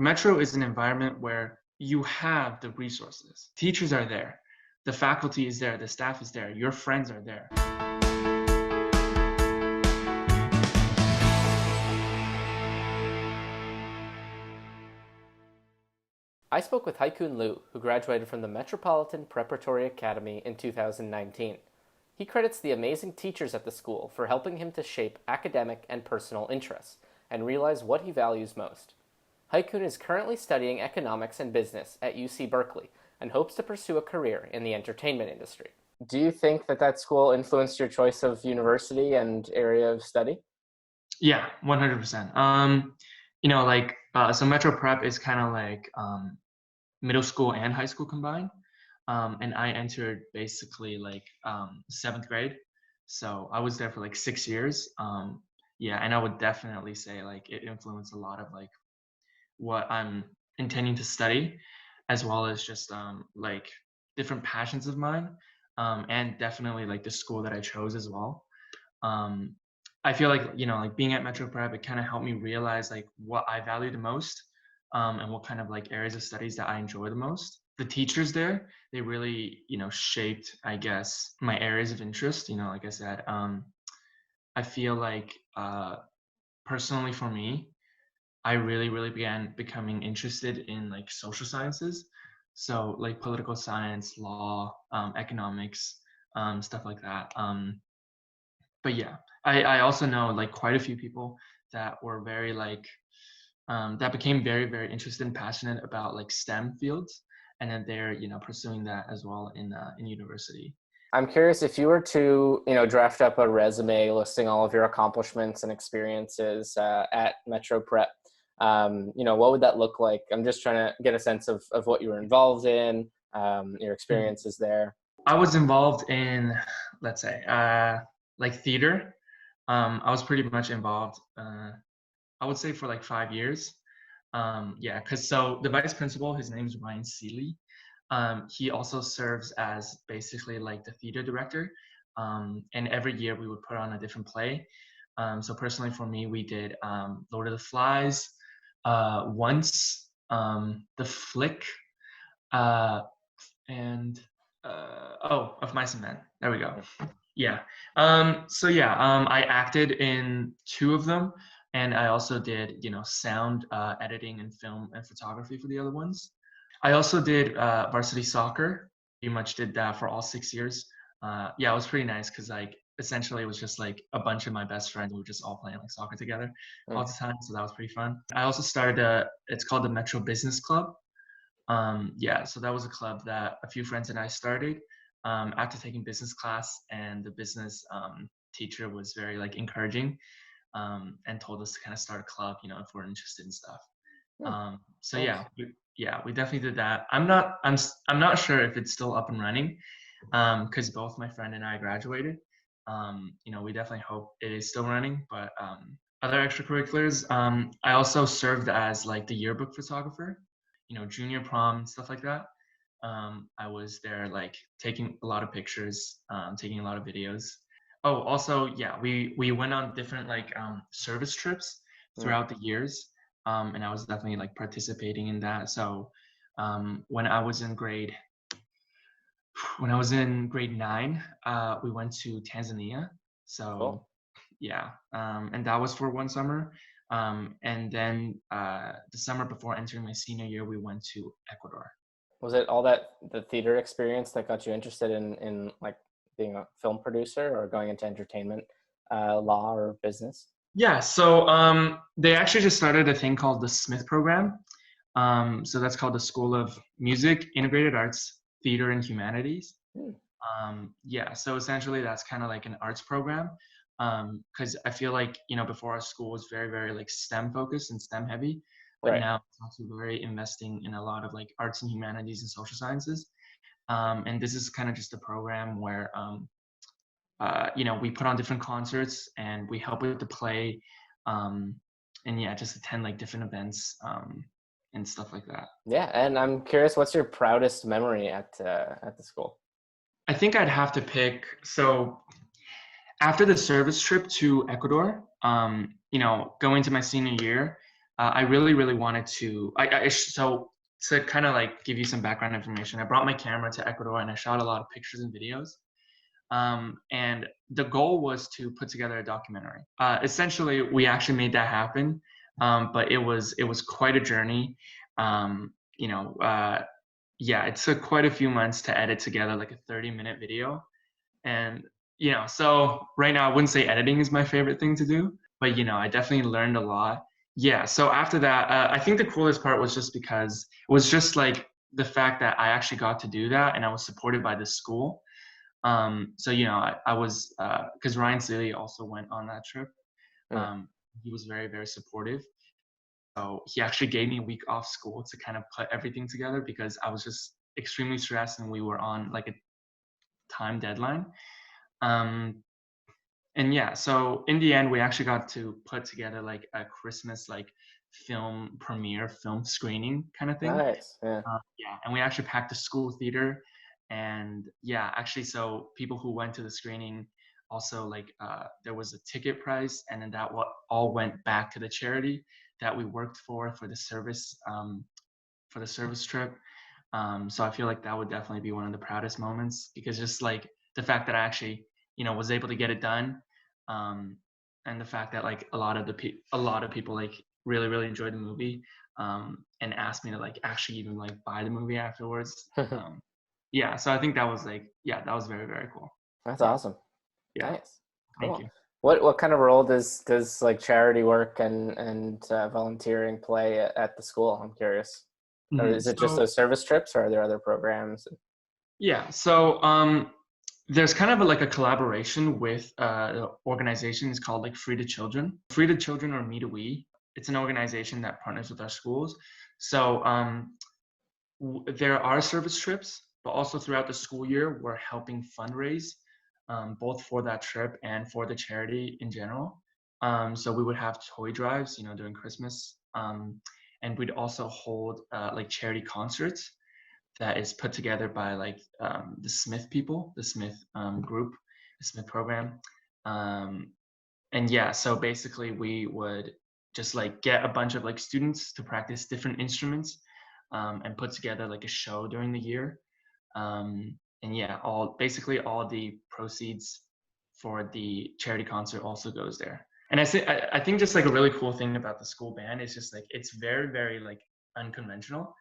Metro is an environment where you have the resources. Teachers are there, the faculty is there, the staff is there, your friends are there. I spoke with Haikun Liu, who graduated from the Metropolitan Preparatory Academy in 2019. He credits the amazing teachers at the school for helping him to shape academic and personal interests and realize what he values most. Haikun is currently studying economics and business at UC Berkeley and hopes to pursue a career in the entertainment industry. Do you think that school influenced your choice of university and area of study? Yeah, 100%. So Metro Prep is kind of like middle school and high school combined. And I entered basically like 7th grade. So I was there for like 6 years. And I would definitely say like it influenced a lot of like what I'm intending to study, as well as just like different passions of mine, and definitely like the school that I chose as well. I feel like, like being at Metro Prep, it kind of helped me realize like what I value the most, and what kind of like areas of studies that I enjoy the most. The teachers there, they really, shaped, I guess, my areas of interest. Like I said, I feel like personally for me, I really, really began becoming interested in like social sciences. So like political science, law, economics, stuff like that. But yeah, I also know like quite a few people that were very like, that became very, very interested and passionate about like STEM fields. And then they're, pursuing that as well in university. I'm curious if you were to, draft up a resume listing all of your accomplishments and experiences at Metro Prep. What would that look like? I'm just trying to get a sense of what you were involved in, your experiences there. I was involved in, let's say, like theater. I was pretty much involved, I would say for like 5 years. Because so the vice principal, his name is Ryan Seeley. He also serves as basically like the theater director. And every year we would put on a different play. So personally for me, we did Lord of the Flies, Once, The Flick, and Of Mice and Men. There we go. Yeah. I acted in 2 of them. And I also did, sound editing and film and photography for the other ones. I also did varsity soccer. Pretty much did that for all 6 years. It was pretty nice because like essentially it was just like a bunch of my best friends who were just all playing like soccer together all the time. So that was pretty fun. I also started it's called the Metro Business Club. So that was a club that a few friends and I started after taking business class, and the business teacher was very like encouraging. And told us to kind of start a club, if we're interested in stuff. We definitely did that. I'm not sure if it's still up and running, because both my friend and I graduated. We definitely hope it is still running. But other extracurriculars, I also served as like the yearbook photographer, junior prom, stuff like that. I was there like taking a lot of pictures, taking a lot of videos. Oh, also, we went on different like service trips throughout the years, and I was definitely like participating in that. So when I was in grade 9, we went to Tanzania. So cool. And that was for 1 summer. And then the summer before entering my senior year, we went to Ecuador. Was it all the theater experience that got you interested in like being a film producer or going into entertainment, law or business? Yeah, so they actually just started a thing called the Smith program. So that's called the School of Music, Integrated Arts, Theater, and Humanities. So essentially that's kind of like an arts program, because I feel like, before our school was very, very like STEM focused and STEM heavy, but now it's also very investing in a lot of like arts and humanities and social sciences. And this is kind of just a program where, we put on different concerts and we help with the play, and just attend like different events and stuff like that. Yeah, and I'm curious, what's your proudest memory at the school? I think I'd have to pick. So after the service trip to Ecuador, going to my senior year, I really, really wanted to. So to kind of like give you some background information, I brought my camera to Ecuador and I shot a lot of pictures and videos. And the goal was to put together a documentary. Essentially, we actually made that happen, but it was quite a journey. Um, you know, yeah, it took quite a few months to edit together like a 30-minute video. And so right now I wouldn't say editing is my favorite thing to do, but I definitely learned a lot. Yeah. So after that, I think the coolest part was just because it was just like the fact that I actually got to do that, and I was supported by the school. So I was because Ryan Seeley also went on that trip. Mm. He was very, very supportive. So he actually gave me a week off school to kind of put everything together because I was just extremely stressed and we were on like a time deadline. Um, and yeah, so in the end, we actually got to put together like a Christmas like film premiere, film screening kind of thing. Nice. Yeah. Yeah, and we actually packed a school theater, and yeah, actually, so people who went to the screening also like there was a ticket price, and then that all went back to the charity that we worked for the service trip. So I feel like that would definitely be one of the proudest moments because just like the fact that I actually was able to get it done, um, and the fact that like a lot of people like really, really enjoyed the movie, and asked me to like actually even like buy the movie afterwards. Yeah, so I think that was like, yeah, that was very, very cool. That's Yeah, awesome. yeah, Nice. thank Cool. you. What kind of role does like charity work and volunteering play at the school? I'm curious. Or is it just So those service trips, or are there other programs? yeah, so there's kind of like a collaboration with an organization. It's called like Free to Children. Free to Children, or Me to We. It's an organization that partners with our schools. So there are service trips, but also throughout the school year, we're helping fundraise, both for that trip and for the charity in general. So we would have toy drives, during Christmas, and we'd also hold like charity concerts that is put together by like the Smith people, the Smith group, the Smith program. Um, and yeah, so basically we would just like get a bunch of like students to practice different instruments, and put together like a show during the year. And yeah, all the proceeds for the charity concert also goes there. And I think just like a really cool thing about the school band is just like it's very, very like unconventional.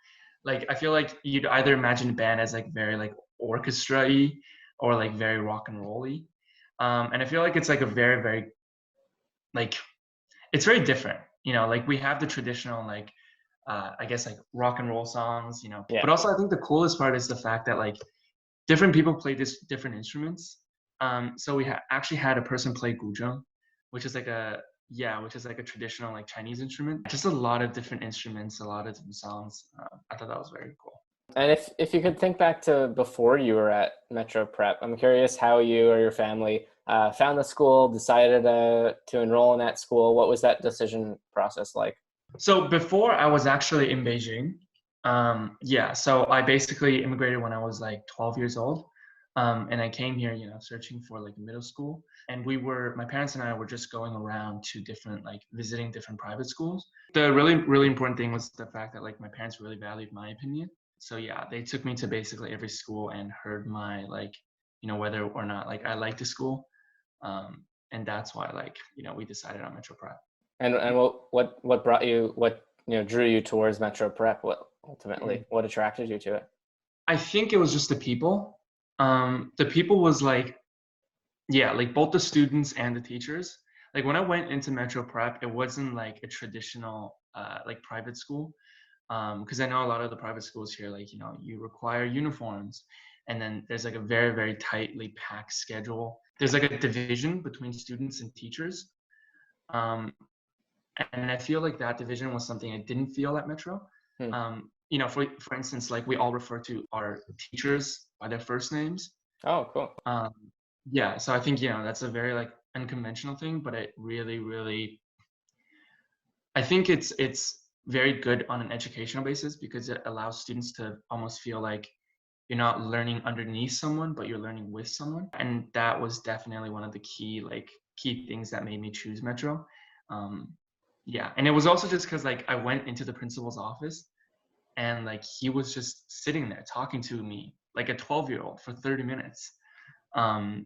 Like I feel like you'd either imagine a band as like very like orchestra-y or like very rock and roll-y. And I feel like it's like a very, very like it's very different. Like we have the traditional like I guess like rock and roll songs, Yeah. but also I think the coolest part is the fact that like different people play this different instruments. So we actually had a person play guzheng, which is like a traditional like Chinese instrument. Just a lot of different instruments, a lot of different songs. I thought that was very cool. And if you could think back to before you were at Metro Prep, I'm curious how you or your family found the school, decided to enroll in that school. What was that decision process like? So before I was actually in Beijing. Yeah, so I basically immigrated when I was like 12 years old. And I came here, searching for like middle school. And my parents and I were just going around to visiting different private schools. The really, really important thing was the fact that like my parents really valued my opinion. So yeah, they took me to basically every school and heard my like, whether or not like I liked the school. And that's why like, we decided on Metro Prep. And what brought you, what drew you towards Metro Prep? What ultimately, what attracted you to it? I think it was just the people. The people was like, yeah, like both the students and the teachers. Like when I went into Metro Prep, it wasn't like a traditional like private school. Because I know a lot of the private schools here, like, you require uniforms, and then there's like a very, very tightly packed schedule. There's like a division between students and teachers. Um, and I feel like that division was something I didn't feel at Metro. Hmm. For instance, like we all refer to our teachers by their first names. Oh, cool. Um, yeah, so I think that's a very like unconventional thing, but it really, really, I think it's very good on an educational basis because it allows students to almost feel like you're not learning underneath someone, but you're learning with someone, and that was definitely one of the key things that made me choose Metro. Um, Yeah, and it was also just because like I went into the principal's office and like he was just sitting there talking to me like a 12-year-old for 30 minutes. Um,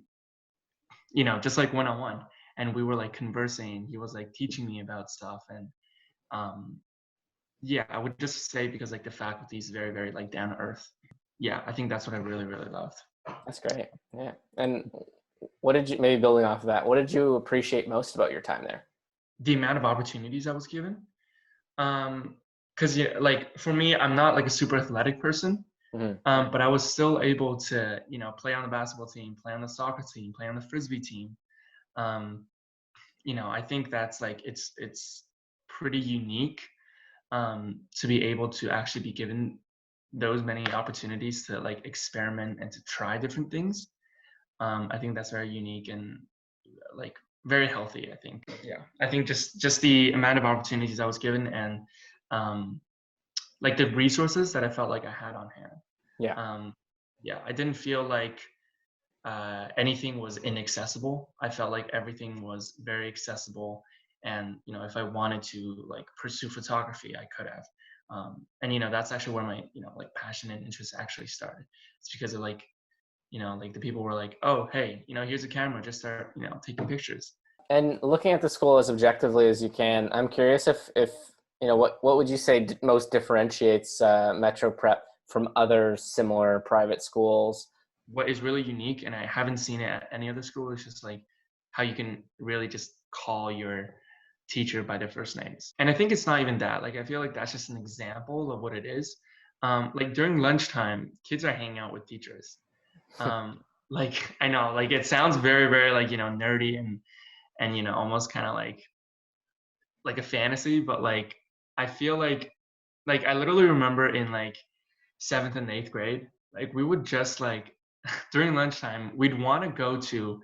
just like one on one. And we were like conversing. He was like teaching me about stuff. And um, yeah, I would just say because like the faculty is very, very like down to earth. Yeah, I think that's what I really, really loved. That's great. Yeah. And what did you, maybe building off of that, what did you appreciate most about your time there? The amount of opportunities I was given. Because yeah, like for me, I'm not like a super athletic person. Hmm. But I was still able to, play on the basketball team, play on the soccer team, play on the frisbee team. Um, I think that's like it's pretty unique to be able to actually be given those many opportunities to like experiment and to try different things. I think that's very unique and like very healthy. I think. Yeah, I think just the amount of opportunities I was given and um, like the resources that I felt like I had on hand. Yeah. Um, yeah, I didn't feel like anything was inaccessible. I felt like everything was very accessible, and if I wanted to like pursue photography, I could have. And that's actually where my like passion and interest actually started. It's because of like like the people were like, oh hey, here's a camera, just start taking pictures. And looking at the school as objectively as you can, I'm curious if what would you say most differentiates Metro Prep from other similar private schools? What is really unique, and I haven't seen it at any other school, is just like how you can really just call your teacher by their first names. And I think it's not even that. Like I feel like that's just an example of what it is. Like during lunchtime, kids are hanging out with teachers. Like I know, like it sounds very, very like nerdy and almost kind of like a fantasy, but like I feel like I literally remember in like seventh and eighth grade, like we would just like during lunchtime, we'd want to go to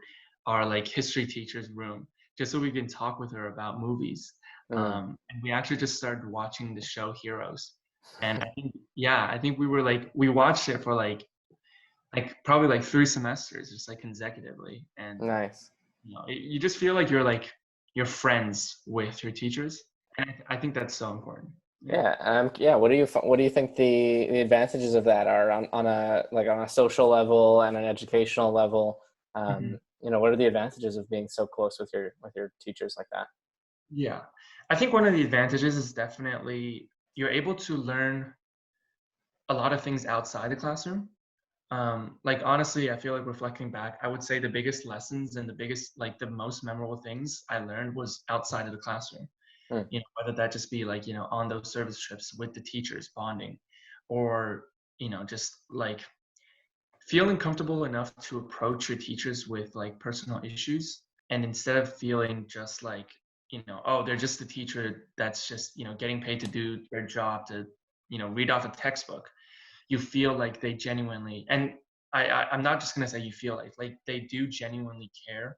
our like history teacher's room just so we can talk with her about movies. Mm. And we actually just started watching the show Heroes. And I think, yeah, I think we were like, we watched it for like probably like 3 semesters, just like consecutively. And Nice. you just feel like you're friends with your teachers. And I think that's so important. Yeah. Yeah. Yeah. What do you think the advantages of that are on a like on a social level and an educational level? Mhm. What are the advantages of being so close with your teachers like that? Yeah. I think one of the advantages is definitely you're able to learn a lot of things outside the classroom. Like honestly, I feel like reflecting back, I would say the biggest lessons and the biggest, like the most memorable things I learned was outside of the classroom. Mm. Whether that just be like, on those service trips with the teachers bonding, or, just like feeling comfortable enough to approach your teachers with like personal issues. And instead of feeling just like, oh, they're just a teacher that's just, getting paid to do their job to, read off a textbook, you feel like they genuinely, and I'm not just gonna say you feel like they do genuinely care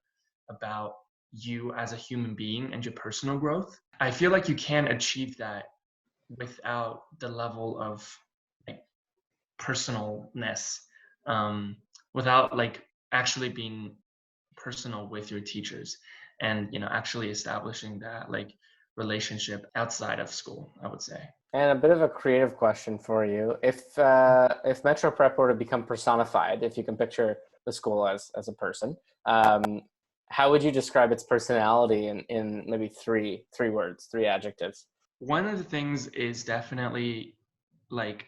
about you as a human being and your personal growth. I feel like you can achieve that without the level of like personalness, um, without like actually being personal with your teachers and actually establishing that like relationship outside of school, I would say. And a bit of a creative question for you: if Metro Prep were to become personified, if you can picture the school as a person, how would you describe its personality in maybe three words, three adjectives? One of the things is definitely like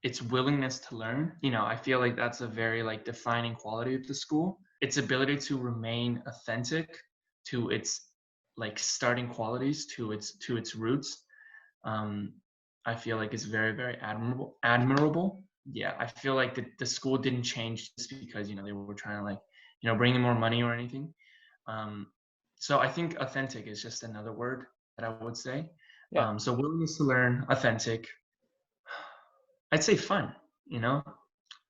its willingness to learn. I feel like that's a very like defining quality of the school. Its ability to remain authentic to its like starting qualities, to its roots. um, I feel like is very, very admirable. Yeah, I feel like the school didn't change just because they were trying to like bring in more money or anything. Um, so I think authentic is just another word that I would say. Yeah. So willingness to learn, authentic. I'd say fun. You know,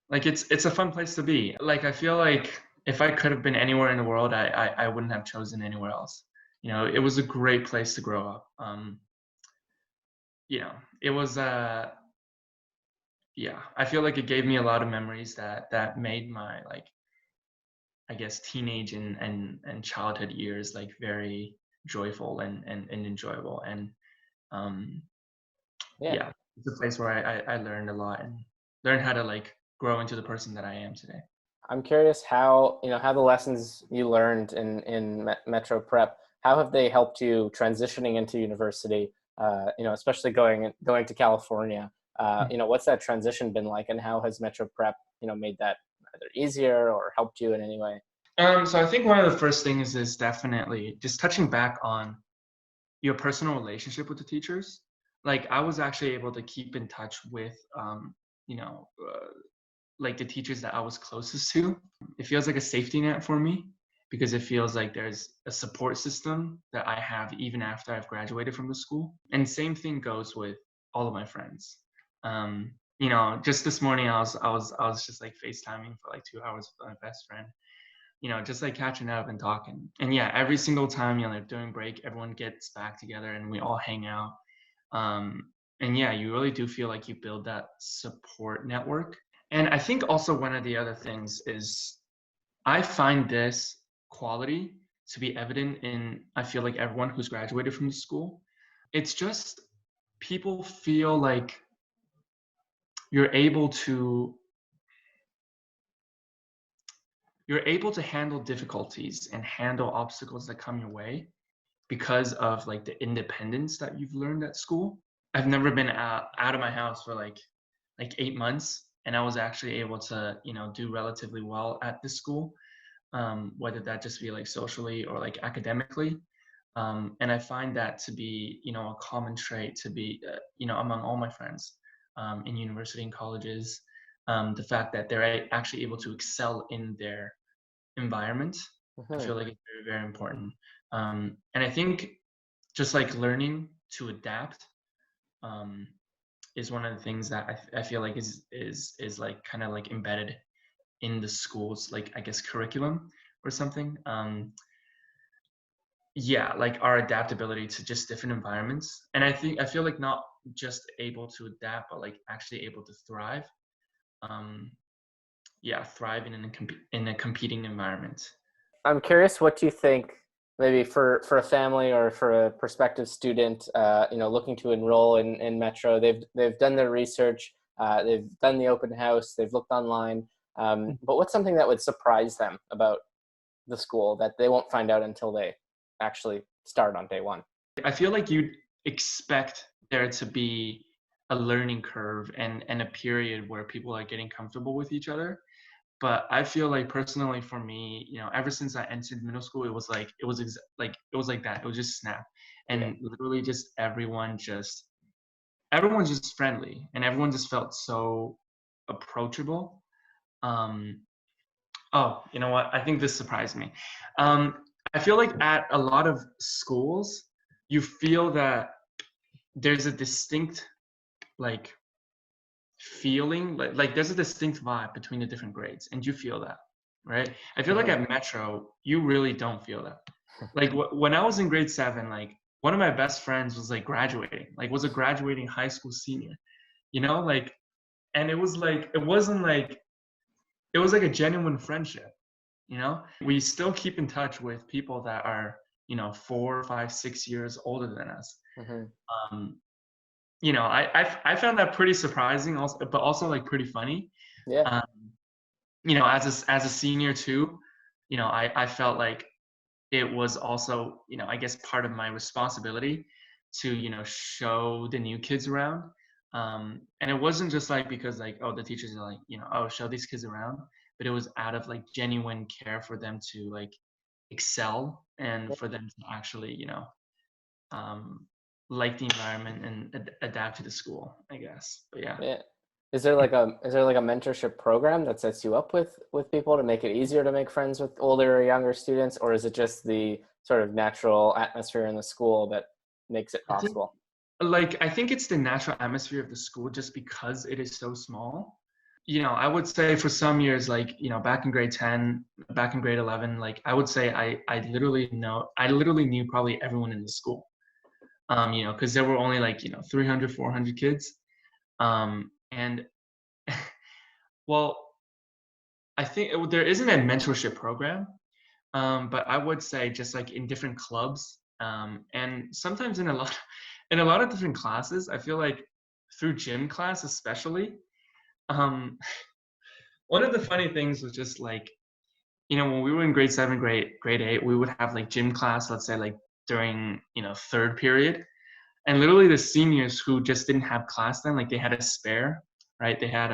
like it's a fun place to be. Like I feel like if I could have been anywhere in the world, I wouldn't have chosen anywhere else. It was a great place to grow up. It was yeah, I feel like it gave me a lot of memories that made my like I guess teenage and childhood years like very joyful and enjoyable. And um, Yeah. yeah, it's a place where I learned a lot and learned how to like grow into the person that I am today. I'm curious how, how the lessons you learned in Metro Prep, how have they helped you transitioning into university? Especially going to California. What's that transition been like, and how has Metro Prep, made that either easier or helped you in any way? So I think one of the first things is definitely just touching back on your personal relationship with the teachers. Like I was actually able to keep in touch with, you know, like the teachers that I was closest to. It feels like a safety net for me because it feels like there's a support system that I have even after I've graduated from the school. And same thing goes with all of my friends. Just this morning I was just like FaceTiming for like 2 hours with my best friend, just like catching up and talking. And yeah, every single time, like during break, everyone gets back together and we all hang out. And yeah, you really do feel like you build that support network. And I think also one of the other things is I find this quality to be evident in, I feel like everyone who's graduated from the school. It's just people feel like you're able to you're able to handle difficulties and handle obstacles that come your way because of like the independence that you've learned at school. I've never been out of my house for like 8 months, and I was actually able to do relatively well at this school, whether that just be like socially or like academically. And I find that to be a common trait to be among all my friends in university and colleges. The fact that they're actually able to excel in their environment, I Hmm. feel like it's very, very important. And I think just like learning to adapt um, is one of the things that I feel like is like kind of like embedded in the school's like I guess curriculum or something. Yeah, like our adaptability to just different environments. And I feel like not just able to adapt, but like actually able to thrive. Um, yeah, thrive in a competing environment. I'm curious what you think, maybe for a family or for a prospective student, looking to enroll in Metro. They've done their research, they've done the open house, they've looked online. But what's something that would surprise them about the school that they won't find out until they actually start on day one? I feel like you'd expect there to be a learning curve and a period where people are getting comfortable with each other. But I feel like personally for me, ever since I entered middle school, it was like it was like that. It was just snap, Yeah. and literally just everyone's just friendly, and everyone just felt so approachable. Um, oh, you know what? I think this surprised me. Um, I feel like at a lot of schools, you feel that there's a distinct like feeling like there's a distinct vibe between the different grades, and you feel that, right? I feel like Hmm. at Metro you really don't feel that. Like when I was in grade 7, like one of my best friends was like graduating, like was a graduating high school senior, like, and it was like it was like a genuine friendship. We still keep in touch with people that are 4 5 6 years older than us. Hmm. um I found that pretty surprising, also, but also like pretty funny. Yeah. Um, as a senior too, I felt like it was also, I guess part of my responsibility to, show the new kids around. And it wasn't just like because like, oh, the teachers are like, oh, show these kids around, but it was out of like genuine care for them to like excel and for them to actually, um, like the environment and adapt to the school, I guess. But yeah. Yeah. Is there like a mentorship program that sets you up with people to make it easier to make friends with older or younger students, or is it just the sort of natural atmosphere in the school that makes it I think possible? I think it's the natural atmosphere of the school just because it is so small. I would say for some years, like, back in grade 10, back in grade 11, like I would say I literally knew probably everyone in the school. Because there were only like, 300, 400 kids. And well, I think there isn't a mentorship program. But I would say just like in different clubs, And sometimes in a lot in a lot of different classes, I feel like through gym class especially, um, one of the funny things was just like, when we were in grade 7, grade 8, we would have like gym class, let's say like during, third period. And literally the seniors who just didn't have class then, like they had a spare, right? They had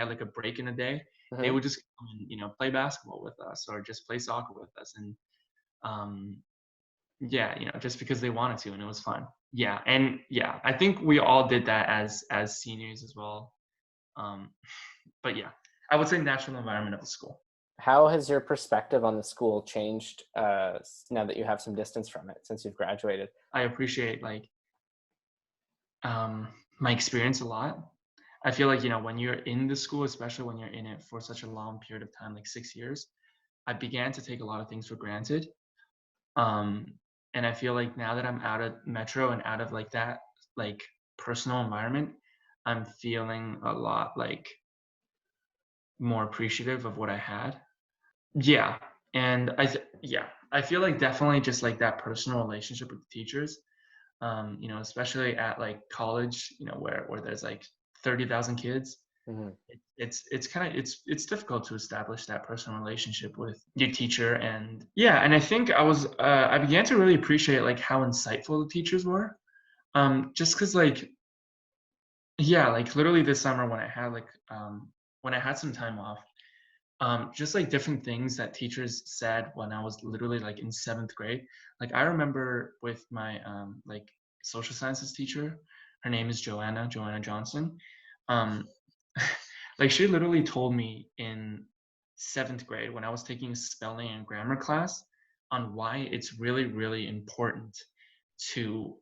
like a break in a day. They Hmm. would just come and, play basketball with us or just play soccer with us. And um yeah, just because they wanted to and it was fun. Yeah. And yeah, I think we all did that as seniors as well. Um but yeah, I would say natural environment of the school. How has your perspective on the school changed now that you have some distance from it since you've graduated? I appreciate like um my experience a lot. I feel like, when you're in the school, especially when you're in it for such a long period of time, like 6 years, I began to take a lot of things for granted. Um, and I feel like now that I'm out of Metro and out of like that, like personal environment, I'm feeling a lot like more appreciative of what I had. Yeah. And yeah, I feel like definitely just like that personal relationship with the teachers, especially at like college, where there's like 30,000 kids. Hmm. It's kind of it's difficult to establish that personal relationship with your teacher. And yeah, and I think I began to really appreciate like how insightful the teachers were, just because like, yeah, like literally this summer when I had some time off, just like different things that teachers said when I was literally like in 7th grade. Like I remember with my like social sciences teacher, her name is Joanna Johnson. um like she literally told me in 7th grade when I was taking a spelling and grammar class on why it's really, really important to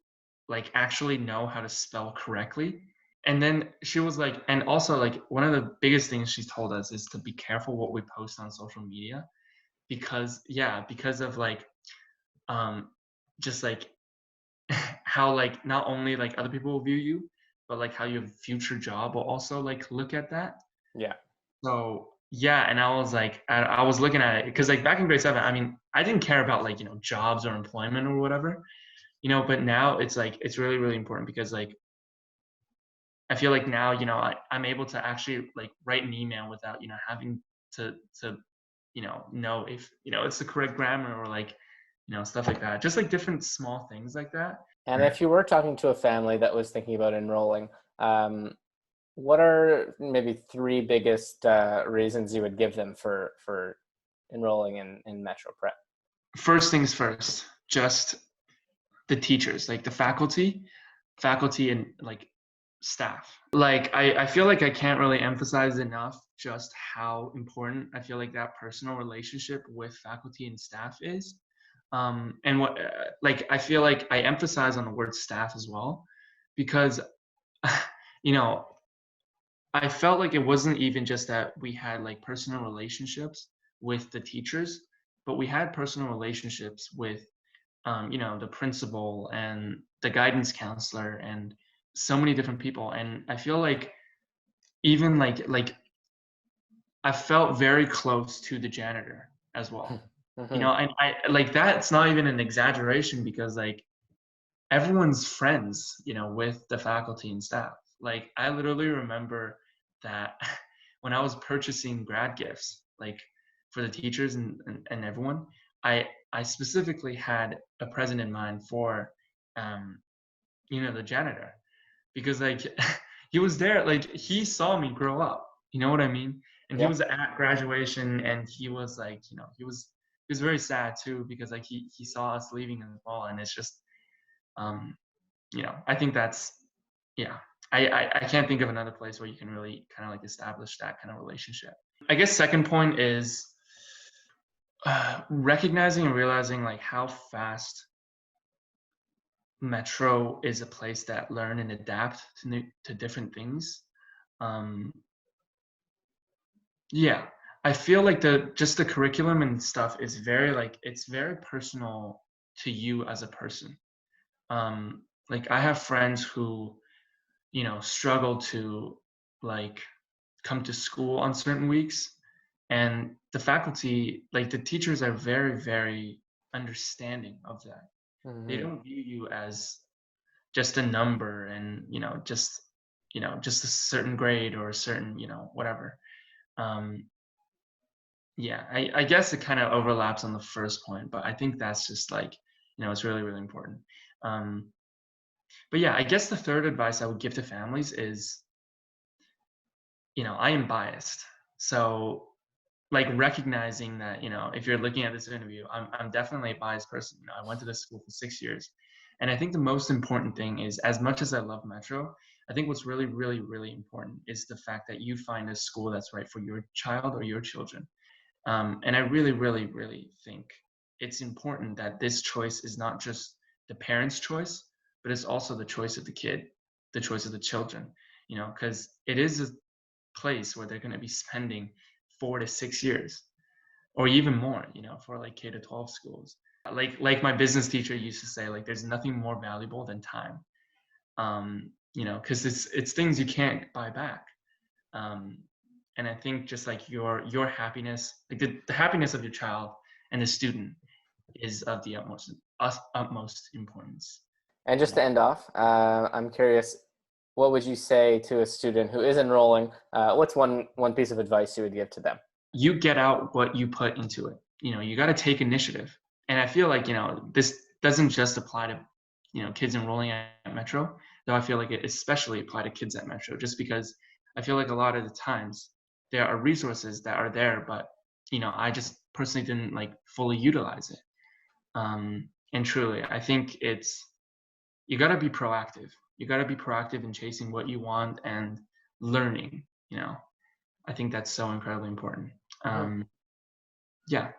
like actually know how to spell correctly. And then she was like, and also like one of the biggest things she told us is to be careful what we post on social media because yeah, because of like um just like how like not only like other people will view you, but like how your future job will also like look at that. Yeah. So yeah, and I was like, I was looking at it because like back in grade 7, I mean, I didn't care about like jobs or employment or whatever, but now it's like it's really, really important because like I feel like now I'm able to actually like write an email without having to know if it's the correct grammar or like stuff like that. Just like different small things like that. And if you were talking to a family that was thinking about enrolling, um, what are maybe three biggest reasons you would give them for enrolling in Metro Prep? First things first, just the teachers, like the faculty and like staff. Like I feel like I can't really emphasize enough just how important I feel like that personal relationship with faculty and staff is. And what like I feel like I emphasize on the word staff as well because you know I felt like it wasn't even just that we had like personal relationships with the teachers, but we had personal relationships with the principal and the guidance counselor and so many different people. And I feel like even like I felt very close to the janitor as well. Hmm. And I like that's not even an exaggeration because like everyone's friends, with the faculty and staff. Like I literally remember that when I was purchasing grad gifts, like for the teachers and everyone, I specifically had a present in mind for um, the janitor because like he was there, like he saw me grow up. You know what I mean? And he Yeah. was at graduation and he was like, he was very sad too because like he saw us leaving in the fall and it's just um I think that's yeah. I can't think of another place where you can really kind of like establish that kind of relationship. I guess second point is recognizing and realizing like how fast Metro is a place that learn and adapt to different things. Um, yeah, I feel like the curriculum and stuff is very like it's very personal to you as a person. Like I have friends who struggle to like come to school on certain weeks and the faculty like the teachers are very, very understanding of that. They don't view you as just a number and, just a certain grade or a certain, whatever. Um, yeah, I guess it kind of overlaps on the first point, but I think that's just like, it's really, really important. Um, but yeah, I guess the third advice I would give to families is, I am biased. So like recognizing that, if you're looking at this interview, I'm definitely a biased person. I went to this school for 6 years. And I think the most important thing is, as much as I love Metro, I think what's really, really, really important is the fact that you find a school that's right for your child or your children. And I really, really, really think it's important that this choice is not just the parent's choice, but it's also the choice of the kid, the choice of the children, because it is a place where they're going to be spending 4 to 6 years or even more, for like K to 12 schools. Like my business teacher used to say, like, there's nothing more valuable than time. Because it's things you can't buy back. Um, and I think just like your happiness, like the happiness of your child and the student is of the utmost importance. And just to end off, I'm curious, what would you say to a student who is enrolling? What's one piece of advice you would give to them? You get out what you put into it. You got to take initiative. And I feel like, this doesn't just apply to, kids enrolling at Metro, though I feel like it especially apply to kids at Metro, just because I feel like a lot of the times there are resources that are there, but, I just personally didn't like fully utilize it. And truly, I think you got to be proactive. You got to be proactive in chasing what you want and learning, I think that's so incredibly important. Yeah.